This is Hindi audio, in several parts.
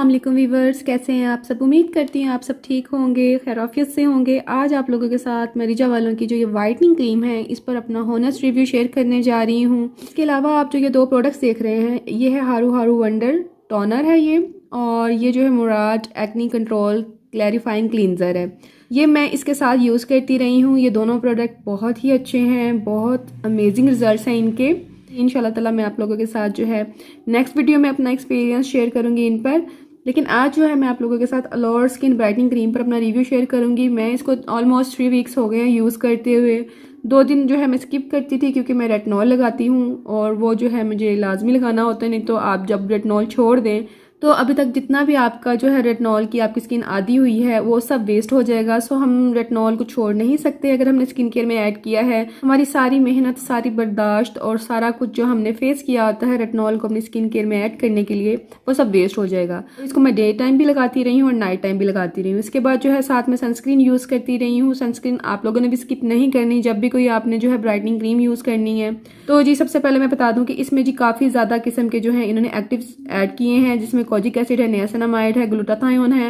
अस्सलाम वालेकुम वीवर्स, कैसे हैं आप सब। उम्मीद करती हूँ आप सब ठीक होंगे, खैरियत से होंगे। आज आप लोगों के साथ मरीजा वालों की जो ये वाइटनिंग क्रीम है इस पर अपना होनेस्ट रिव्यू शेयर करने जा रही हूँ। इसके अलावा आप जो ये दो प्रोडक्ट्स देख रहे हैं, ये है हारू हारू वंडर टोनर है ये, और ये जो है मुराद एक्नी कंट्रोल क्लैरिफाइंग क्लींजर है। ये मैं इसके साथ यूज़ करती रही हूँ। ये दोनों प्रोडक्ट बहुत ही अच्छे हैं, बहुत अमेजिंग रिजल्ट्स हैं इनके। इंशाल्लाह ताला मैं आप लोगों के साथ जो है नेक्स्ट वीडियो में अपना एक्सपीरियंस शेयर करूंगी इन पर। लेकिन आज जो है मैं आप लोगों के साथ अलोर स्किन ब्राइटनिंग क्रीम पर अपना रिव्यू शेयर करूंगी। मैं इसको ऑलमोस्ट 3 वीक्स हो गए हैं यूज़ करते हुए। 2 दिन जो है मैं स्किप करती थी क्योंकि मैं रेटिनॉल लगाती हूँ और वो जो है मुझे लाजमी लगाना होता है, नहीं तो आप जब रेटिनॉल छोड़ दें तो अभी तक जितना भी आपका जो है रेटिनॉल की आपकी स्किन आदी हुई है वो सब वेस्ट हो जाएगा। सो हम रेटिनॉल को छोड़ नहीं सकते। अगर हमने स्किन केयर में ऐड किया है, हमारी सारी मेहनत, सारी बर्दाश्त और सारा कुछ जो हमने फेस किया होता है रेटिनॉल को अपनी स्किन केयर में ऐड करने के लिए, वो सब वेस्ट हो जाएगा। तो इसको मैं डे टाइम भी लगाती रही हूँ और नाइट टाइम भी लगाती रही हूँ। इसके बाद जो है साथ में सनस्क्रीन यूज़ करती रही हूँ। सनस्क्रीन आप लोगों ने भी स्किप नहीं करनी जब भी कोई आपने जो है ब्राइटनिंग क्रीम यूज़ करनी है। तो जी सबसे पहले मैं बता दूँ कि इसमें जी काफ़ी ज़्यादा किस्म के जो है इन्होंने एक्टिव्स ऐड किए हैं, जिसमें कोजिक एसिड है, नियासिनामाइड है, ग्लूटाथायोन है,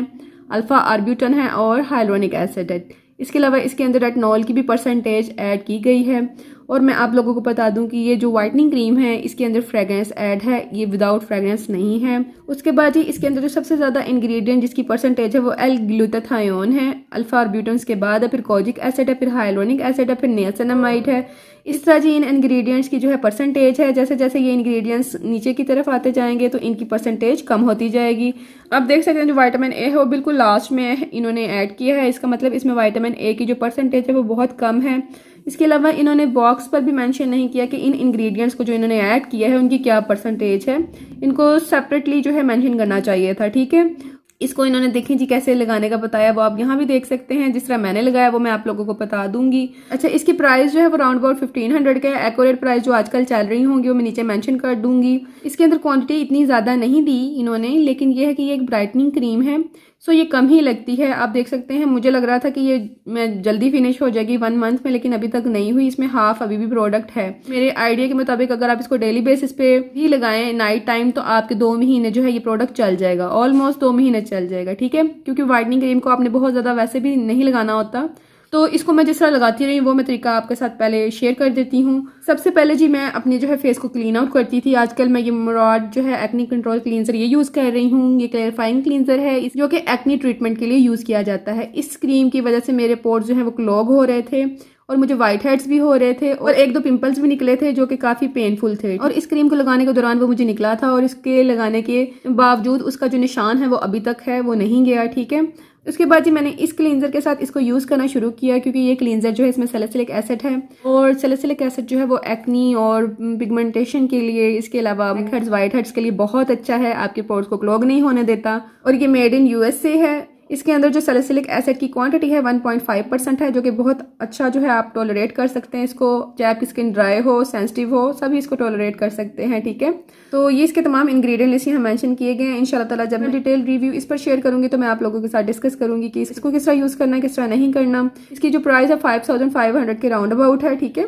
अल्फा आर्ब्यूटन है और हाइलोनिक एसिड है। इसके अलावा इसके अंदर रेटिनॉल की भी परसेंटेज ऐड की गई है। और मैं आप लोगों को बता दूं कि ये जो वाइटनिंग क्रीम है इसके अंदर फ्रेग्रेंस ऐड है, ये विदाउट फ्रेग्रेंस नहीं है। उसके बाद ही इसके अंदर जो सबसे ज़्यादा इंग्रेडिएंट जिसकी परसेंटेज है वो एल ग्लूटाथायोन है, अल्फा आर्ब्यूटन के बाद है, फिर कोजिक एसिड है, फिर हाइलोनिक एसिड है, फिर नियासिनामाइड है। इस तरह जी इन इंग्रेडिएंट्स की जो है परसेंटेज है, जैसे जैसे ये इंग्रेडिएंट्स नीचे की तरफ आते जाएंगे तो इनकी परसेंटेज कम होती जाएगी। अब देख सकते हैं जो विटामिन ए है वो बिल्कुल लास्ट में इन्होंने ऐड किया है। इसका मतलब इसमें विटामिन ए की जो परसेंटेज है वो बहुत कम है। इसके अलावा इन्होंने बॉक्स पर भी मेंशन नहीं किया कि इन इंग्रेडिएंट्स को जो इन्होंने ऐड किया है उनकी क्या परसेंटेज है। इनको सेपरेटली जो है मेंशन करना चाहिए था, ठीक है। इसको इन्होंने देखें जी कैसे लगाने का बताया, वो आप यहाँ भी देख सकते हैं। जिस तरह मैंने लगाया वो मैं आप लोगों को बता दूंगी। अच्छा, इसकी प्राइस जो है वो राउंड अबाउट 1500 का है। एक्यूरेट प्राइस जो आजकल चल रही होंगी वो मैं नीचे मेंशन कर दूंगी। इसके अंदर क्वांटिटी इतनी ज़्यादा नहीं दी इन्होंने, लेकिन ये है कि ये एक ब्राइटनिंग क्रीम है, सो ये कम ही लगती है। आप देख सकते हैं, मुझे लग रहा था कि ये मैं जल्दी फिनिश हो जाएगी 1 मंथ में, लेकिन अभी तक नहीं हुई। इसमें हाफ अभी भी प्रोडक्ट है। मेरे आइडिया के मुताबिक अगर आप इसको डेली बेसिस पे भी लगाएं नाइट टाइम तो आपके 2 महीने जो है ये प्रोडक्ट चल जाएगा, ऑलमोस्ट 2 महीने चल जाएगा, ठीक है। क्योंकि वाइटनिंग क्रीम को आपने बहुत ज़्यादा वैसे भी नहीं लगाना होता। तो इसको मैं जिस तरह लगाती रही वो मैं तरीका आपके साथ पहले शेयर कर देती हूँ। सबसे पहले जी मैं अपने जो है फेस को क्लीन आउट करती थी। आजकल मैं ये मुराद जो है एक्नी कंट्रोल क्लींजर ये यूज़ कर रही हूँ। ये क्लैरिफाइंग क्लींजर है जो कि एक्नी ट्रीटमेंट के लिए यूज़ किया जाता है। इस क्रीम की वजह से मेरे पोर्स जो है वो क्लॉग हो रहे थे और मुझे वाइट हेड्स भी हो रहे थे और 1-2 पिंपल्स भी निकले थे जो कि काफ़ी पेनफुल थे। और इस क्रीम को लगाने के दौरान वो मुझे निकला था और इसके लगाने के बावजूद उसका जो निशान है वो अभी तक है, वो नहीं गया, ठीक है। उसके बाद जी मैंने इस क्लींजर के साथ इसको यूज़ करना शुरू किया क्योंकि ये क्लींजर जो है इसमें सैलिसिलिक एसिड है और सैलिसिलिक एसिड जो है वो एक्नी और पिगमेंटेशन के लिए, इसके अलावा हेड्स, वाइट हेड्स के लिए बहुत अच्छा है। आपके पोर्स को क्लॉग नहीं होने देता और ये मेड इन यूएसए है। इसके अंदर जो सैलिसिलिक एसिड की क्वांटिटी है 1.5% है, जो कि बहुत अच्छा जो है आप टॉलरेट कर सकते हैं इसको। चाहे आपकी स्किन ड्राई हो, सेंसिटिव हो, सभी इसको टॉलरेट कर सकते हैं, ठीक है। तो ये इसके तमाम इंग्रेडिएंट्स यहाँ मेंशन किए गए हैं। इंशाल्लाह ताला जब मैं डिटेल रिव्यू इस पर शेयर करूंगी तो मैं आप लोगों के साथ डिस्कस करूंगी कि इसको किस तरह यूज़ करना है, किस तरह नहीं करना। इसकी जो प्राइस है 5500 के राउंड अबाउट है, ठीक है।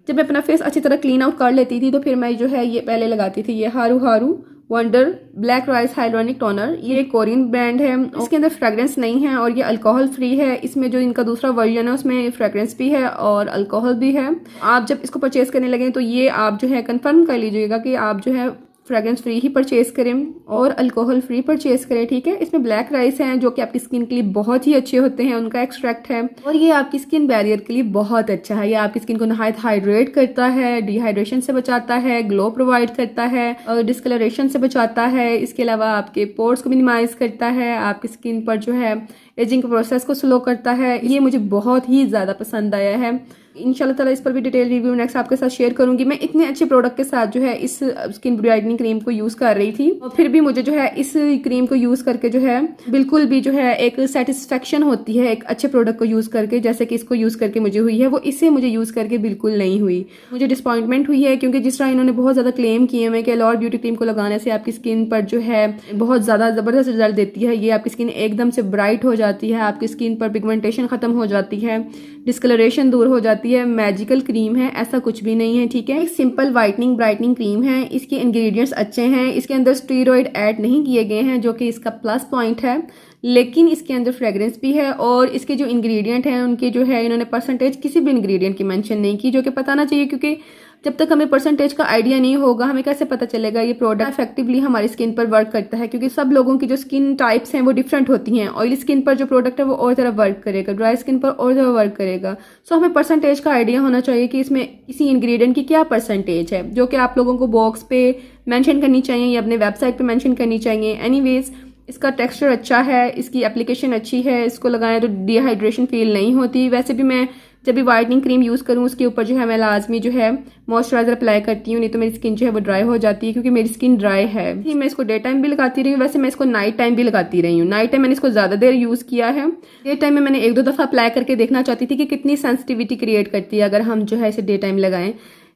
जब मैं अपना फेस अच्छी तरह क्लीन आउट कर लेती थी तो फिर मैं जो है ये पहले लगाती थी ये हारू हारू wonder black rice hyaluronic toner. ये एक कोरियन ब्रांड है। इसके अंदर फ्रेग्रेंस नहीं है और ये अल्कोहल फ्री है। इसमें जो इनका दूसरा वर्जन है उसमें फ्रेग्रेंस भी है और अल्कोहल भी है। आप जब इसको परचेज करने लगे तो ये आप जो है कंफर्म कर लीजिएगा कि आप जो है फ्रेग्रेंस फ्री ही परचेज करें और अल्कोहल फ्री परचेज करें, ठीक है। इसमें ब्लैक राइस हैं जो कि आपकी स्किन के लिए बहुत ही अच्छे होते हैं, उनका एक्सट्रैक्ट है और ये आपकी स्किन बैरियर के लिए बहुत अच्छा है। ये आपकी स्किन को नहायत हाइड्रेट करता है, डिहाइड्रेशन से बचाता है, ग्लो प्रोवाइड करता है और डिस्कलरेशन से बचाता है। इसके अलावा आपके पोर्स को मिनिमाइज करता है, आपकी स्किन पर जो है एजिंग प्रोसेस को स्लो करता है। ये मुझे बहुत ही ज़्यादा पसंद आया है। इंशाल्लाह ताला इस पर भी डिटेल रिव्यू नेक्स्ट आपके साथ शेयर करूंगी। मैं इतने अच्छे प्रोडक्ट के साथ जो है इस स्किन ब्राइटनिंग क्रीम को यूज़ कर रही थी और फिर भी मुझे जो है इस क्रीम को यूज़ करके जो है बिल्कुल भी जो है एक सेटिस्फेक्शन होती है एक अच्छे प्रोडक्ट को यूज़ करके, जैसे कि इसको यूज़ करके मुझे हुई है, वो इससे मुझे यूज़ करके बिल्कुल नहीं हुई। मुझे डिसअपॉइंटमेंट हुई है क्योंकि जिस तरह इन्होंने बहुत ज़्यादा क्लेम किए हुए कि अलोर ब्यूटी क्रीम को लगाने से आपकी स्किन पर जो है बहुत ज़्यादा ज़बरदस्त रिजल्ट देती है, ये आपकी स्किन एकदम से ब्राइट हो जाती है, आपकी स्किन पर पिगमेंटेशन ख़त्म हो जाती है, डिस्कलरेशन दूर हो जाती लगती है मैजिकल क्रीम है, ऐसा कुछ भी नहीं है, ठीक है। एक सिंपल वाइटनिंग ब्राइटनिंग क्रीम है। इसके इंग्रेडिएंट्स अच्छे हैं, इसके अंदर स्टेरॉइड ऐड नहीं किए गए हैं जो कि इसका प्लस पॉइंट है, लेकिन इसके अंदर फ्रेग्रेंस भी है। और इसके जो इंग्रेडिएंट हैं उनके जो है इन्होंने परसेंटेज किसी भी इंग्रेडिएंट की मेंशन नहीं की, जो कि पता ना चाहिए, क्योंकि जब तक हमें परसेंटेज का आइडिया नहीं होगा हमें कैसे पता चलेगा ये प्रोडक्ट इफेक्टिवली हमारी स्किन पर वर्क करता है, क्योंकि सब लोगों की जो स्किन टाइप्स हैं वो डिफरेंट होती हैं। ऑयली स्किन पर जो प्रोडक्ट है वो और तरह वर्क करेगा, ड्राई स्किन पर और तरह वर्क करेगा। सो हमें परसेंटेज का आइडिया होना चाहिए कि इसमें किसी इंग्रेडिएंट की क्या परसेंटेज है, जो कि आप लोगों को बॉक्स पे मेंशन करनी चाहिए या अपने वेबसाइट पे मेंशन करनी चाहिए। एनीवेज इसका टेक्सचर अच्छा है, इसकी एप्लीकेशन अच्छी है, इसको लगाएं तो डिहाइड्रेशन फील नहीं होती। वैसे भी मैं जब भी वाइटनिंग क्रीम यूज़ करूँ उसके ऊपर जो है मैं लाजमी जो है मॉइस्चराइजर अप्लाई करती हूँ, नहीं तो मेरी स्किन जो है वो ड्राई हो जाती है, क्योंकि मेरी स्किन ड्राई है। मैं इसको डे टाइम भी लगाती रही हूँ, वैसे मैं इसको नाइट टाइम भी लगाती रही हूँ। नाइट टाइम मैंने इसको ज़्यादा देर यूज़ किया है, डे टाइम में मैंने 1-2 दफ़ा अप्लाई करके देखना चाहती थी कि कितनी सेंसिटिविटी क्रिएट करती है अगर हम जो है इसे डे टाइम लगाएं।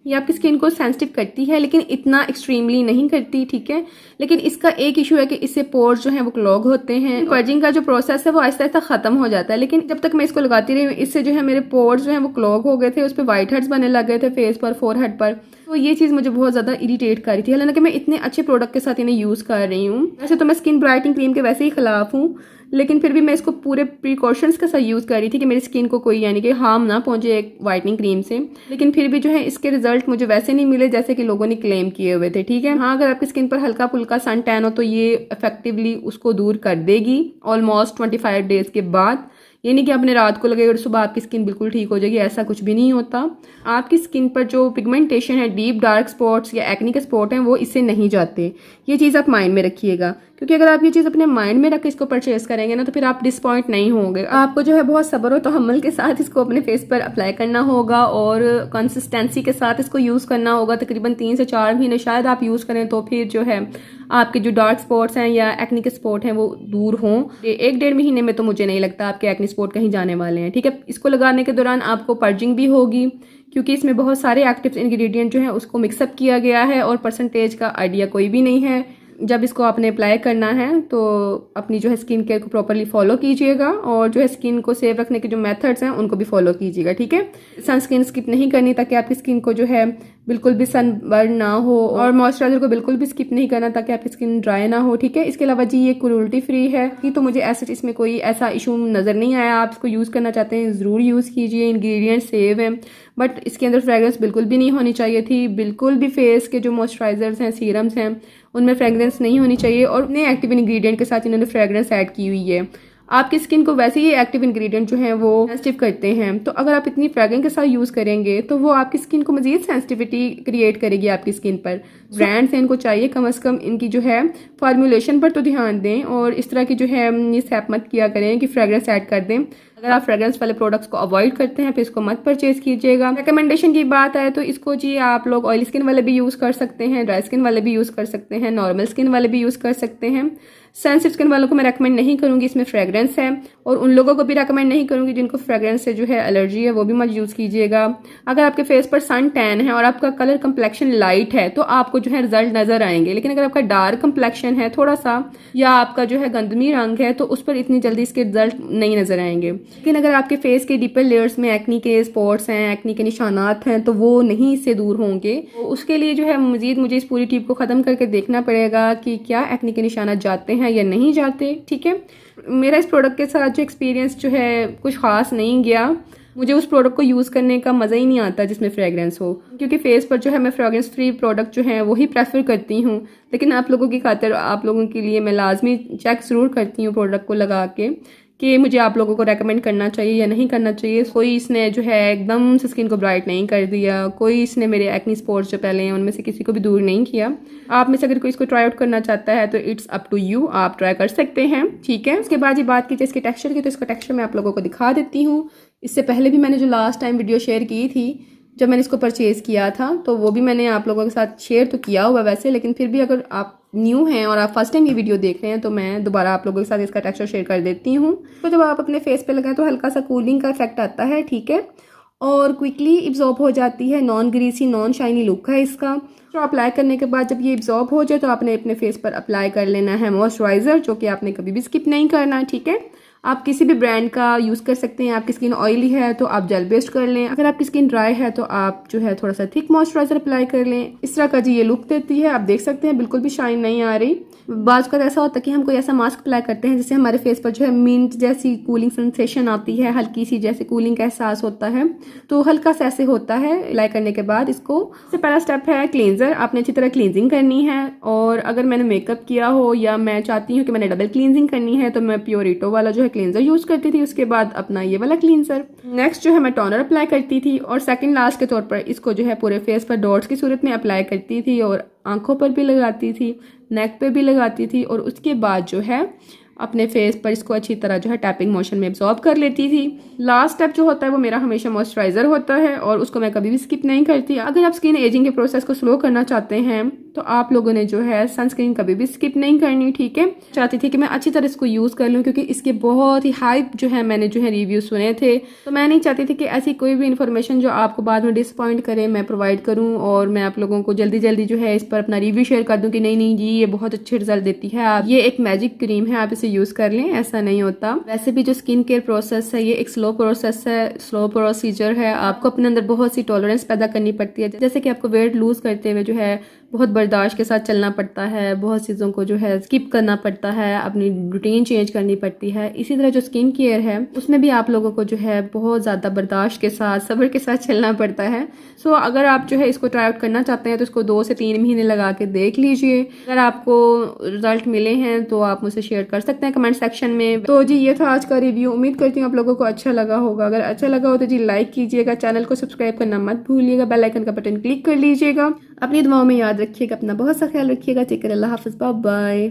ये आपकी स्किन को सेंसिटिव करती है लेकिन इतना एक्सट्रीमली नहीं करती, ठीक है। लेकिन इसका एक इशू है कि इससे पोर्स जो है वो क्लॉग होते हैं। पर्जिंग का जो प्रोसेस है वो आहिस्ता आहिस्ता खत्म हो जाता है, लेकिन जब तक मैं इसको लगाती रही इससे जो है मेरे पोर्स जो है वो क्लॉग हो गए थे, उस पर वाइट हेड्स बनने लग गए थे फेस पर, फोरहेड पर। तो ये चीज़ मुझे बहुत ज़्यादा इरिटेट कर रही थी, हालांकि मैं इतने अच्छे प्रोडक्ट के साथ इन्हें यूज़ कर रही हूँ। वैसे तो मैं स्किन ब्राइटनिंग क्रीम के वैसे ही खिलाफ हूँ, लेकिन फिर भी मैं इसको पूरे प्रिकॉशंस के साथ यूज़ कर रही थी कि मेरी स्किन को कोई यानी कि हार्म ना पहुंचे एक वाइटनिंग क्रीम से। लेकिन फिर भी जो है इसके रिजल्ट मुझे वैसे नहीं मिले जैसे कि लोगों ने क्लेम किए हुए थे, ठीक है। हाँ, अगर आपकी स्किन पर हल्का फुल्का सन टैन हो तो ये इफेक्टिवली उसको दूर कर देगी ऑलमोस्ट 25 डेज के बाद। ये नहीं कि आपने रात को लगेगा और सुबह आपकी स्किन बिल्कुल ठीक हो जाएगी, ऐसा कुछ भी नहीं होता। आपकी स्किन पर जो पिगमेंटेशन है, डीप डार्क स्पॉट्स या एक्ने के स्पॉट हैं, वो इससे नहीं जाते। ये चीज़ आप माइंड में रखिएगा, क्योंकि अगर आप ये चीज़ अपने माइंड में रख के इसको परचेज करेंगे ना तो फिर आप डिसपॉइंट नहीं होंगे। आपको जो है बहुत सब्र और तहम्मुल के साथ इसको अपने फेस पर अप्लाई करना होगा और कंसिस्टेंसी के साथ इसको यूज़ करना होगा। तकरीबन 3 से 4 महीने शायद आप यूज़ करें तो फिर जो है आपके जो डार्क स्पॉट्स हैं या एक्ने के स्पॉट हैं वो दूर हों। 1-1.5 महीने में तो मुझे नहीं लगता आपके एक्ने स्पॉट कहीं जाने वाले हैं, ठीक है। इसको लगाने के दौरान आपको पर्जिंग भी होगी, क्योंकि इसमें बहुत सारे एक्टिव इंग्रेडिएंट जो है उसको मिक्सअप किया गया है और परसेंटेज का आइडिया कोई भी नहीं है। जब इसको आपने अप्लाई करना है तो अपनी जो है स्किन केयर को प्रॉपरली फॉलो कीजिएगा और जो है स्किन को सेव रखने के जो मेथड्स हैं उनको भी फॉलो कीजिएगा, ठीक है। सनस्क्रीन स्किप नहीं करनी ताकि आपकी स्किन को जो है बिल्कुल भी सनबर्न ना हो, और मॉइस्चराइजर को बिल्कुल भी स्किप नहीं करना ताकि आपकी स्किन ड्राई ना हो, ठीक है। इसके अलावा जी ये क्रूल्टी फ्री है, तो मुझे ऐसा इसमें कोई ऐसा इशू नज़र नहीं आया। आप इसको यूज़ करना चाहते हैं ज़रूर यूज़ कीजिए, इंग्रेडिएंट सेव हैं, बट इसके अंदर फ्रेग्रेंस बिल्कुल भी नहीं होनी चाहिए थी। बिल्कुल भी फेस के जो मॉइस्चराइजर्स हैं, सीरम्स हैं, उनमें फ्रेग्रेंस नहीं होनी चाहिए और नए एक्टिव इंग्रेडिएंट के साथ इन्होंने फ्रेग्रेंस ऐड की हुई है। आपकी स्किन को वैसे ही एक्टिव इंग्रेडिएंट जो हैं वो सेंसिटिव करते हैं, तो अगर आप इतनी फ्रेग्रेंस के साथ यूज़ करेंगे तो वो आपकी स्किन को मजीद सेंसिटिविटी क्रिएट करेगी आपकी स्किन पर। ब्रांड्स हैं, इनको चाहिए कम से कम इनकी जो है फार्मूलेशन पर तो ध्यान दें और इस तरह की जो है मिसहैप मत किया करें कि फ्रेग्रेंस ऐड कर दें। अगर आप फ्रेग्रेंस वाले प्रोडक्ट्स को अवॉइड करते हैं फिर इसको मत परचेज कीजिएगा। रिकमेंडेशन की बात आए तो इसको जी आप लोग ऑयली स्किन वाले भी यूज़ कर सकते हैं, ड्राई स्किन वाले भी यूज़ कर सकते हैं, नॉर्मल स्किन वाले भी यूज़ कर सकते हैं। सेंसिटिव स्किन वालों को मैं रेकमेंड नहीं करूंगी, इसमें फ्रेग्रेंस है, और उन लोगों को भी रेकमेंड नहीं करूंगी जिनको फ्रेग्रेंस से जो है एलर्जी है, वो भी मत यूज़ कीजिएगा। अगर आपके फेस पर सन टैन है और आपका कलर कंप्लेक्शन लाइट है तो आपको जो है रिजल्ट नज़र आएंगे, लेकिन अगर आपका डार्क कंप्लेक्शन है थोड़ा सा या आपका जो है गंदमी रंग है तो उस पर इतनी जल्दी इसके रिजल्ट नहीं नज़र आएंगे। लेकिन अगर आपके फेस के डीपर लेयर्स में एक्नी के स्पॉट्स हैं, एक्नी के निशानात हैं, तो वो नहीं इससे दूर होंगे। तो उसके लिए जो है मजीद मुझे इस पूरी टिप को ख़त्म करके देखना पड़ेगा कि क्या एक्नी के निशानात जाते हैं या नहीं जाते, ठीक है। मेरा इस प्रोडक्ट के साथ जो एक्सपीरियंस जो है कुछ ख़ास नहीं गया। मुझे उस प्रोडक्ट को यूज़ करने का मज़ा ही नहीं आता जिसमें फ्रेग्रेंस हो, क्योंकि फेस पर जो है मैं फ्रेग्रेंस फ्री प्रोडक्ट जो है वही प्रेफर करती हूँ। लेकिन आप लोगों की खातिर, आप लोगों के लिए मैं लाजमी चेक ज़रूर करती हूँ प्रोडक्ट को लगा के कि मुझे आप लोगों को रेकमेंड करना चाहिए या नहीं करना चाहिए। कोई इसने जो है एकदम से स्किन को ब्राइट नहीं कर दिया, कोई इसने मेरे एक्नी स्पॉट्स जो पहले हैं उनमें से किसी को भी दूर नहीं किया। आप में से अगर कोई इसको ट्राई आउट करना चाहता है तो इट्स अप टू यू, आप ट्राई कर सकते हैं, ठीक है। उसके बाद ये बात की जाए इसके टेक्सचर की, तो इसका टेक्सचर मैं आप लोगों को दिखा देती हूँ। इससे पहले भी मैंने जो लास्ट टाइम वीडियो शेयर की थी जब मैंने इसको परचेज़ किया था, तो वो भी मैंने आप लोगों के साथ शेयर तो किया हुआ वैसे, लेकिन फिर भी अगर आप न्यू हैं और आप फर्स्ट टाइम ये वीडियो देख रहे हैं तो मैं दोबारा आप लोगों के साथ इसका टेक्सचर शेयर कर देती हूँ। तो जब आप अपने फेस पे लगाएं तो हल्का सा कूलिंग का इफेक्ट आता है, ठीक है, और क्विकली इब्जॉर्ब हो जाती है। Non greasy non shiny look है इसका। तो अप्लाई करने के बाद जब ये इब्जॉर्ब हो जाए तो आपने अपने फेस पर अप्लाई कर लेना है मॉइस्चराइज़र, जो कि आपने कभी भी स्किप नहीं करना, ठीक है। आप किसी भी ब्रांड का यूज़ कर सकते हैं। आपकी स्किन ऑयली है तो आप जेल बेस्ड कर लें, अगर आपकी स्किन ड्राई है तो आप जो है थोड़ा सा थिक मॉइस्चराइजर अप्लाई कर लें। इस तरह का जी ये लुक देती है, आप देख सकते हैं बिल्कुल भी शाइन नहीं आ रही। बाज़ का ऐसा होता है कि हम कोई ऐसा मास्क अप्लाई करते हैं जिससे हमारे फेस पर जो है मिंट जैसी कूलिंग सेंसेशन आती है, हल्की सी जैसे कूलिंग का एहसास होता है, तो हल्का सा ऐसे होता है अप्लाई करने के बाद। इसको सबसे पहला स्टेप है क्लींजर, आपने अच्छी तरह क्लींजिंग करनी है। और अगर मैंने मेकअप किया हो या मैं चाहती हूँ कि मैंने डबल क्लींजिंग करनी है तो मैं प्योरिटो वाला जो है क्लींजर यूज़ करती थी, उसके बाद अपना ये वाला क्लींजर। नेक्स्ट जो है मैं टोनर अप्लाई करती थी और सेकंड लास्ट के तौर पर इसको जो है पूरे फेस पर डॉट्स की सूरत में अप्लाई करती थी और आंखों पर भी लगाती थी, नेक पे भी लगाती थी और उसके बाद जो है अपने फेस पर इसको अच्छी तरह जो है टैपिंग मोशन में एब्जॉर्ब कर लेती थी। लास्ट स्टेप जो होता है वो मेरा हमेशा मॉइस्चराइजर होता है और उसको मैं कभी भी स्किप नहीं करती। अगर आप स्किन एजिंग के प्रोसेस को स्लो करना चाहते हैं तो आप लोगों ने जो है सनस्क्रीन कभी भी स्किप नहीं करनी, ठीक है। चाहती थी कि मैं अच्छी तरह इसको यूज़ कर लूँ क्योंकि इसके बहुत ही हाइप जो है मैंने जो है रिव्यू सुने थे, तो मैं नहीं चाहती थी कि ऐसी कोई भी इन्फॉर्मेशन जो आपको बाद में डिसअपॉइंट करे मैं प्रोवाइड करूँ और मैं आप लोगों को जल्दी जल्दी जो है इस पर अपना रिव्यू शेयर कर दूँ कि नहीं नहीं जी ये बहुत अच्छे रिजल्ट देती है, आप ये एक मैजिक क्रीम है आप इसे यूज़ कर लें। ऐसा नहीं होता। वैसे भी जो स्किन केयर प्रोसेस है ये एक स्लो प्रोसेस है, स्लो प्रोसीजर है। आपको अपने अंदर बहुत सी टॉलरेंस पैदा करनी पड़ती है, जैसे कि आपको वेट लूज करते हुए जो है बहुत बर्दाश्त के साथ चलना पड़ता है, बहुत चीज़ों को जो है स्किप करना पड़ता है, अपनी रूटीन चेंज करनी पड़ती है। इसी तरह जो स्किन केयर है उसमें भी आप लोगों को जो है बहुत ज़्यादा बर्दाश्त के साथ सब्र के साथ चलना पड़ता है। सो अगर आप जो है इसको ट्राई आउट करना चाहते हैं तो इसको 2 से 3 महीने लगा के देख लीजिए। अगर आपको रिजल्ट मिले हैं तो आप मुझसे शेयर कर सकते हैं कमेंट सेक्शन में। तो जी ये था आज का रिव्यू, उम्मीद करती हूँ आप लोगों को अच्छा लगा होगा। अगर अच्छा लगा हो तो जी लाइक कीजिएगा, चैनल को सब्सक्राइब करना मत भूलिएगा, बेल आइकन का बटन क्लिक कर लीजिएगा। अपनी दुआओं में याद रखिएगा, अपना बहुत सा ख्याल रखिएगा। टेक केयर, अल्लाह हाफिज़, बाय बाय।